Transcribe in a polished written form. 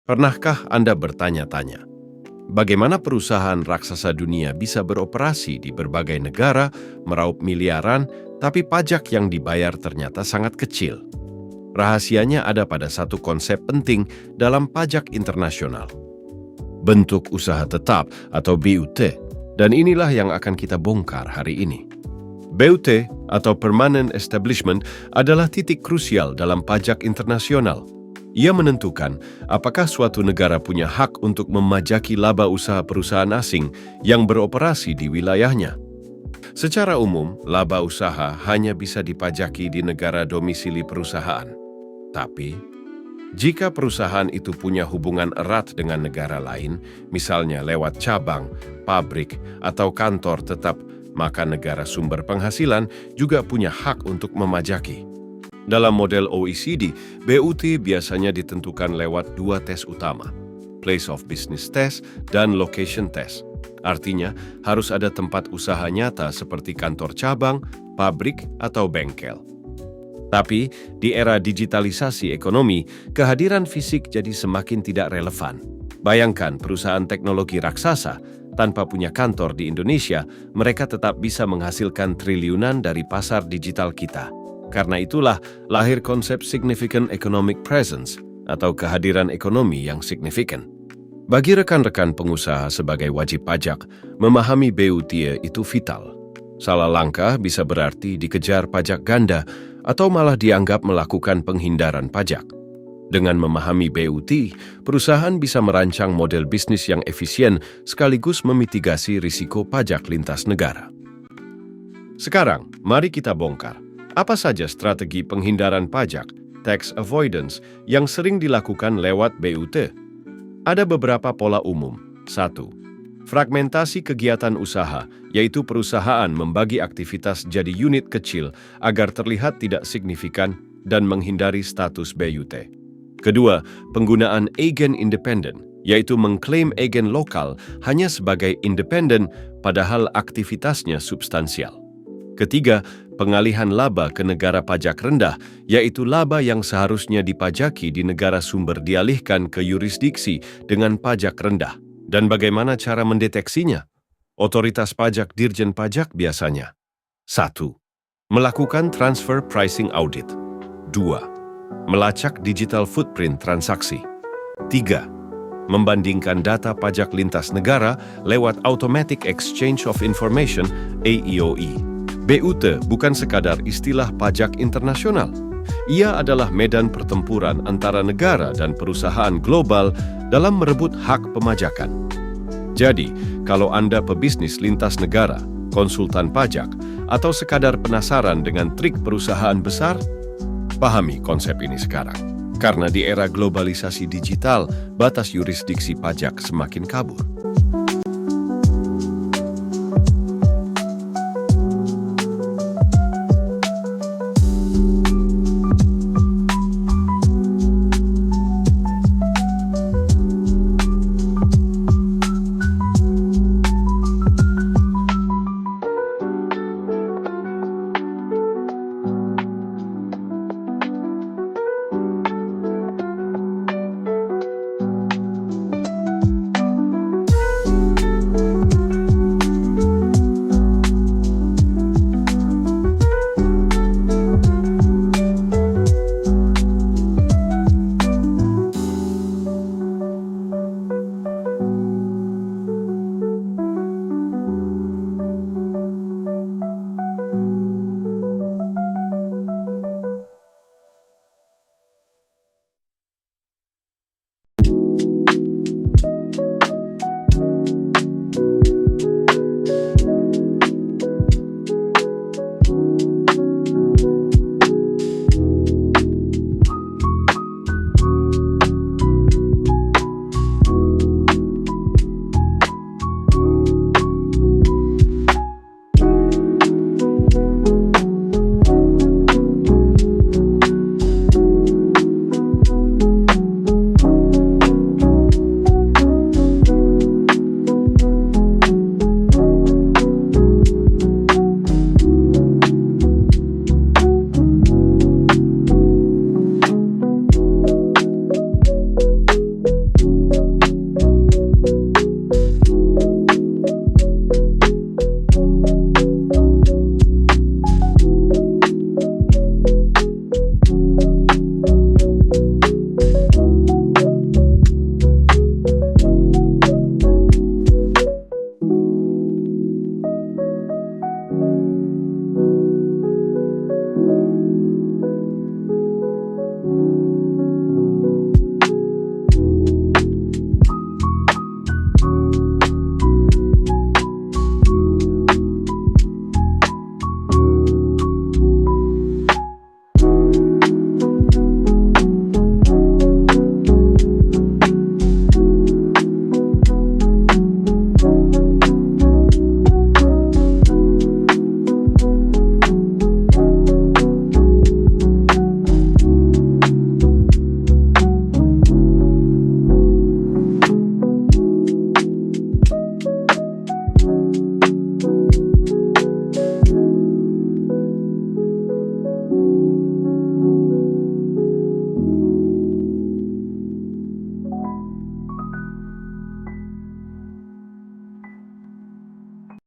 Pernahkah Anda bertanya-tanya, bagaimana perusahaan raksasa dunia bisa beroperasi di berbagai negara, meraup miliaran, tapi pajak yang dibayar ternyata sangat kecil? Rahasianya ada pada satu konsep penting dalam pajak internasional, bentuk usaha tetap atau BUT, dan inilah yang akan kita bongkar hari ini. BUT atau Permanent Establishment adalah titik krusial dalam pajak internasional. Ia menentukan apakah suatu negara punya hak untuk memajaki laba usaha perusahaan asing yang beroperasi di wilayahnya. Secara umum, laba usaha hanya bisa dipajaki di negara domisili perusahaan. Tapi, jika perusahaan itu punya hubungan erat dengan negara lain, misalnya lewat cabang, pabrik, atau kantor tetap, maka negara sumber penghasilan juga punya hak untuk memajaki. Dalam model OECD, BUT biasanya ditentukan lewat dua tes utama, Place of Business Test dan Location Test. Artinya, harus ada tempat usaha nyata seperti kantor cabang, pabrik, atau bengkel. Tapi, di era digitalisasi ekonomi, kehadiran fisik jadi semakin tidak relevan. Bayangkan perusahaan teknologi raksasa, tanpa punya kantor di Indonesia, mereka tetap bisa menghasilkan triliunan dari pasar digital kita. Karena itulah lahir konsep Significant Economic Presence atau kehadiran ekonomi yang signifikan. Bagi rekan-rekan pengusaha sebagai wajib pajak, memahami BUT itu vital. Salah langkah bisa berarti dikejar pajak ganda atau malah dianggap melakukan penghindaran pajak. Dengan memahami BUT, perusahaan bisa merancang model bisnis yang efisien sekaligus memitigasi risiko pajak lintas negara. Sekarang, mari kita bongkar. Apa saja strategi penghindaran pajak, tax avoidance, yang sering dilakukan lewat BUT? Ada beberapa pola umum. 1. Fragmentasi kegiatan usaha, yaitu perusahaan membagi aktivitas jadi unit kecil agar terlihat tidak signifikan dan menghindari status BUT. Kedua, penggunaan agen independen, yaitu mengklaim agen lokal hanya sebagai independen padahal aktivitasnya substansial. Ketiga, pengalihan laba ke negara pajak rendah, yaitu laba yang seharusnya dipajaki di negara sumber dialihkan ke yurisdiksi dengan pajak rendah. Dan bagaimana cara mendeteksinya? Otoritas pajak Dirjen Pajak biasanya 1. Melakukan transfer pricing audit. 2. Melacak digital footprint transaksi. 3. Membandingkan data pajak lintas negara lewat Automatic Exchange of Information (AEOE). BUT bukan sekadar istilah pajak internasional. Ia adalah medan pertempuran antara negara dan perusahaan global dalam merebut hak pemajakan. Jadi, kalau Anda pebisnis lintas negara, konsultan pajak, atau sekadar penasaran dengan trik perusahaan besar, pahami konsep ini sekarang. Karena di era globalisasi digital, batas yurisdiksi pajak semakin kabur.